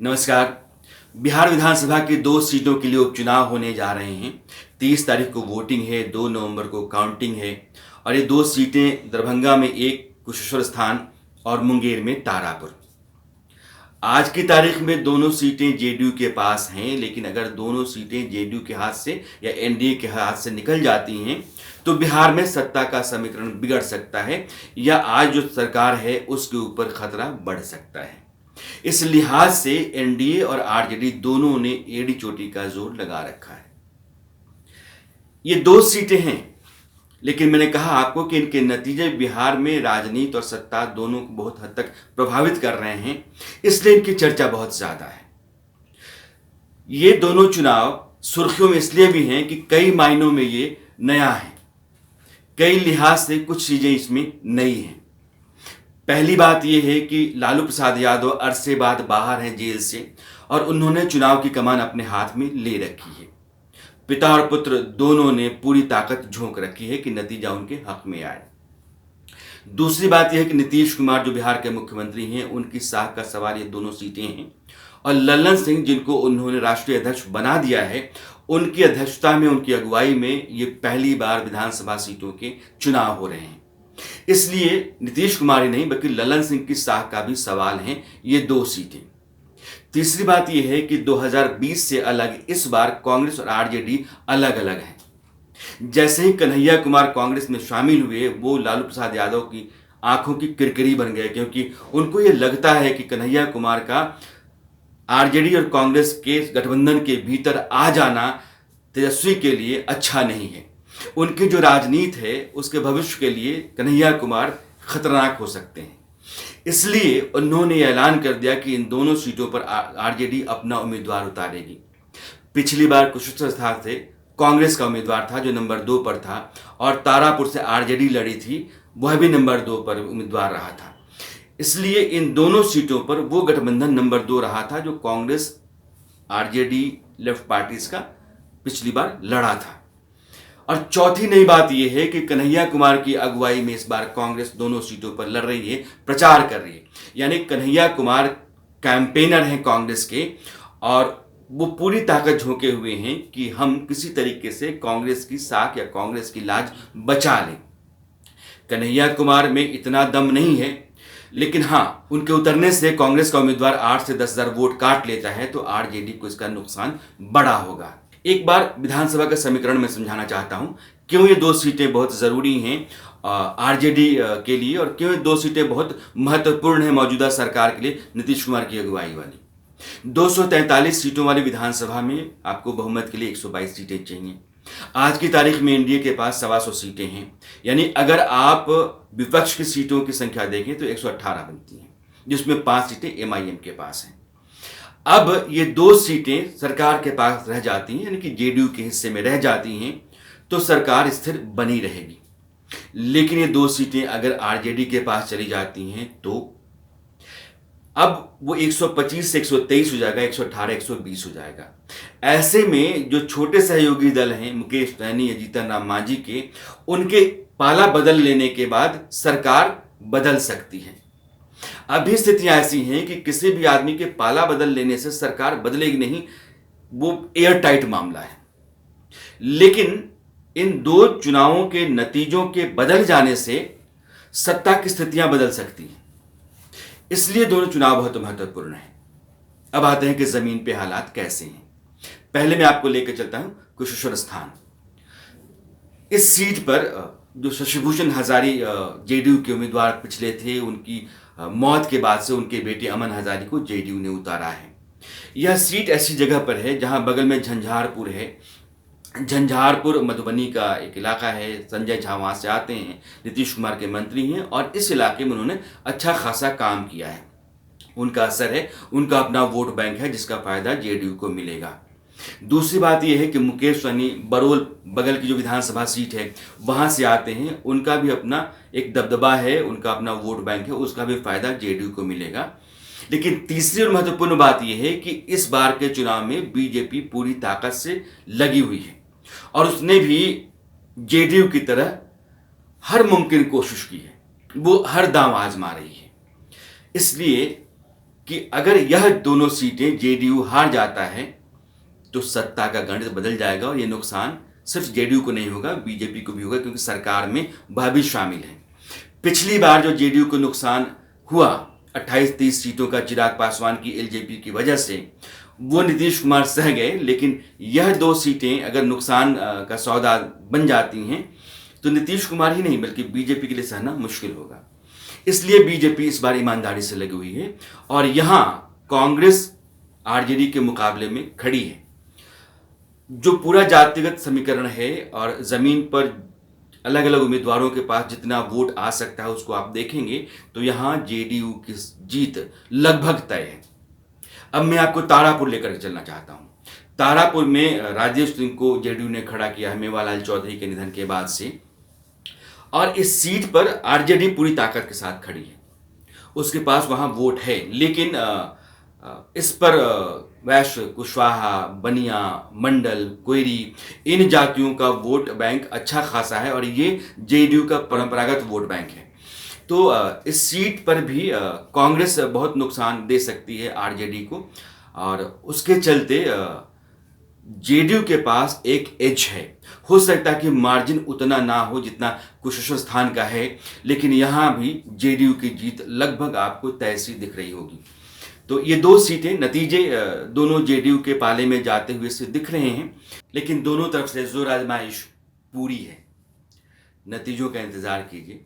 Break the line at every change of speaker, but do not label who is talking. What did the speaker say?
नमस्कार। बिहार विधानसभा की 2 सीटों के लिए उपचुनाव होने जा रहे हैं। 30 तारीख को वोटिंग है, 2 नवंबर को काउंटिंग है और ये 2 सीटें दरभंगा में एक कुशेश्वर स्थान और मुंगेर में तारापुर। आज की तारीख में दोनों सीटें जेडीयू के पास हैं, लेकिन अगर दोनों सीटें जेडीयू के हाथ से या एनडीए के हाथ से निकल जाती हैं तो बिहार में सत्ता का समीकरण बिगड़ सकता है या आज जो सरकार है उसके ऊपर खतरा बढ़ सकता है। इस लिहाज से एनडीए और आरजेडी दोनों ने एड़ी चोटी का जोर लगा रखा है। ये 2 सीटें हैं, लेकिन मैंने कहा आपको कि इनके नतीजे बिहार में राजनीति और सत्ता दोनों को बहुत हद तक प्रभावित कर रहे हैं, इसलिए इनकी चर्चा बहुत ज्यादा है। ये दोनों चुनाव सुर्खियों में इसलिए भी हैं कि कई मायनों में ये नया है, कई लिहाज से कुछ चीजें इसमें नई हैं। पहली बात यह है कि लालू प्रसाद यादव अरसे बाद बाहर हैं जेल से और उन्होंने चुनाव की कमान अपने हाथ में ले रखी है। पिता और पुत्र दोनों ने पूरी ताकत झोंक रखी है कि नतीजा उनके हक में आए। दूसरी बात यह है कि नीतीश कुमार जो बिहार के मुख्यमंत्री हैं, उनकी साख का सवार ये दोनों सीटें हैं और लल्लन सिंह जिनको उन्होंने राष्ट्रीय अध्यक्ष बना दिया है, उनकी अध्यक्षता में, उनकी अगुवाई में ये पहली बार विधानसभा सीटों के चुनाव हो रहे हैं। इसलिए नीतीश कुमार ही नहीं बल्कि लल्लन सिंह की साख का भी सवाल है ये 2 सीटें। तीसरी बात यह है कि 2020 से अलग इस बार कांग्रेस और आरजेडी अलग अलग हैं। जैसे ही कन्हैया कुमार कांग्रेस में शामिल हुए, वो लालू प्रसाद यादव की आंखों की किरकिरी बन गए, क्योंकि उनको यह लगता है कि कन्हैया कुमार का आरजेडी और कांग्रेस के गठबंधन के भीतर आ जाना तेजस्वी के लिए अच्छा नहीं है। उनकी जो राजनीति है उसके भविष्य के लिए कन्हैया कुमार खतरनाक हो सकते हैं। इसलिए उन्होंने ऐलान कर दिया कि इन दोनों सीटों पर आरजेडी अपना उम्मीदवार उतारेगी। पिछली बार कुशेश्वर स्थान से कांग्रेस का उम्मीदवार था जो नंबर 2 पर था और तारापुर से आरजेडी लड़ी थी, वह भी नंबर 2 पर उम्मीदवार रहा था। इसलिए इन दोनों सीटों पर वो गठबंधन नंबर 2 रहा था जो कांग्रेस आरजेडी लेफ्ट पार्टीज का पिछली बार लड़ा था। और चौथी नई बात यह है कि कन्हैया कुमार की अगुवाई में इस बार कांग्रेस दोनों सीटों पर लड़ रही है, प्रचार कर रही है। यानी कन्हैया कुमार कैंपेनर हैं कांग्रेस के और वो पूरी ताकत झोंके हुए हैं कि हम किसी तरीके से कांग्रेस की साख या कांग्रेस की लाज बचा लें। कन्हैया कुमार में इतना दम नहीं है, लेकिन हाँ, उनके उतरने से कांग्रेस का उम्मीदवार 8 से 10,000 वोट काट लेता है तो आरजेडी को इसका नुकसान बड़ा होगा। एक बार विधानसभा का समीकरण में समझाना चाहता हूं क्यों ये 2 सीटें बहुत जरूरी हैं आरजेडी के लिए और क्यों ये 2 सीटें बहुत महत्वपूर्ण हैं मौजूदा सरकार के लिए, नीतीश कुमार की अगुवाई वाली। 243 सीटों वाली विधानसभा में आपको बहुमत के लिए 122 सीटें चाहिए। आज की तारीख में एनडीए के पास 125 सीटें हैं, यानी अगर आप विपक्ष की सीटों की संख्या देखें तो 118 बनती हैं, जिसमें 5 सीटें एमआईएम के पास हैं। अब ये 2 सीटें सरकार के पास रह जाती हैं, यानी कि जेडीयू के हिस्से में रह जाती हैं, तो सरकार स्थिर बनी रहेगी। लेकिन ये 2 सीटें अगर आरजेडी के पास चली जाती हैं तो अब वो 125 से 123 हो जाएगा, 118 120 हो जाएगा। ऐसे में जो छोटे सहयोगी दल हैं मुकेश सहनी या जीतन राम मांझी के, उनके पाला बदल लेने के बाद सरकार बदल सकती है। अभी स्थितियां ऐसी हैं कि किसी भी आदमी के पाला बदल लेने से सरकार बदलेगी नहीं, वो एयर टाइट मामला है। लेकिन इन 2 चुनावों के नतीजों के बदल जाने से सत्ता की स्थितियां बदल सकती हैं, इसलिए दोनों चुनाव बहुत महत्वपूर्ण हैं। अब आते हैं कि जमीन पे हालात कैसे हैं। पहले मैं आपको लेकर चलता हूं कुशेश्वर स्थान। इस सीट पर जो शशिभूषण हजारी जेडीयू के उम्मीदवार पिछले थे, उनकी मौत के बाद से उनके बेटे अमन हजारी को जेडीयू ने उतारा है। यह सीट ऐसी जगह पर है जहां बगल में झंझारपुर है। झंझारपुर मधुबनी का एक इलाका है, संजय झा वहां से आते हैं, नीतीश कुमार के मंत्री हैं और इस इलाके में उन्होंने अच्छा खासा काम किया है। उनका असर है, उनका अपना वोट बैंक है जिसका फायदा जेडीयू को मिलेगा। दूसरी बात यह है कि मुकेश सहनी बरोल बगल की जो विधानसभा सीट है वहां से आते हैं, उनका भी अपना एक दबदबा है, उनका अपना वोट बैंक है, उसका भी फायदा जेडीयू को मिलेगा। लेकिन तीसरी और महत्वपूर्ण बात यह है कि इस बार के चुनाव में बीजेपी पूरी ताकत से लगी हुई है और उसने भी जेडीयू की तरह हर मुमकिन कोशिश की है, वो हर दांव आजमा रही है। इसलिए कि अगर यह दोनों सीटें जेडीयू हार जाता है तो सत्ता का गणित बदल जाएगा और ये नुकसान सिर्फ जेडीयू को नहीं होगा, बीजेपी को भी होगा, क्योंकि सरकार में वह भी शामिल है। पिछली बार जो जेडीयू को नुकसान हुआ 28-30 सीटों का चिराग पासवान की एलजेपी की वजह से, वो नीतीश कुमार सह गए, लेकिन यह 2 सीटें अगर नुकसान का सौदा बन जाती हैं तो नीतीश कुमार ही नहीं बल्कि बीजेपी के लिए सहना मुश्किल होगा। इसलिए बीजेपी इस बार ईमानदारी से लगी हुई है और यहां कांग्रेस आरजेडी के मुकाबले में खड़ी है। जो पूरा जातिगत समीकरण है और जमीन पर अलग अलग उम्मीदवारों के पास जितना वोट आ सकता है उसको आप देखेंगे तो यहां जेडीयू की जीत लगभग तय है। अब मैं आपको तारापुर लेकर चलना चाहता हूं। तारापुर में राजेश सिंह को जेडीयू ने खड़ा किया है मेवालाल चौधरी के निधन के बाद से, और इस सीट पर आरजेडी पूरी ताकत के साथ खड़ी है। उसके पास वहां वोट है, लेकिन इस पर वैश्य, कुशवाहा, बनिया, मंडल, कोयरी, इन जातियों का वोट बैंक अच्छा खासा है और ये जेडीयू का परंपरागत वोट बैंक है। तो इस सीट पर भी कांग्रेस बहुत नुकसान दे सकती है आरजेडी को, और उसके चलते जेडीयू के पास एक एज है। हो सकता है कि मार्जिन उतना ना हो जितना कुशेश्वर स्थान का है, लेकिन यहां भी जेडीयू की जीत लगभग आपको तय सी दिख रही होगी। तो ये 2 सीटें नतीजे दोनों जेडीयू के पाले में जाते हुए से दिख रहे हैं, लेकिन दोनों तरफ से जोर आजमाइश पूरी है। नतीजों का इंतजार कीजिए।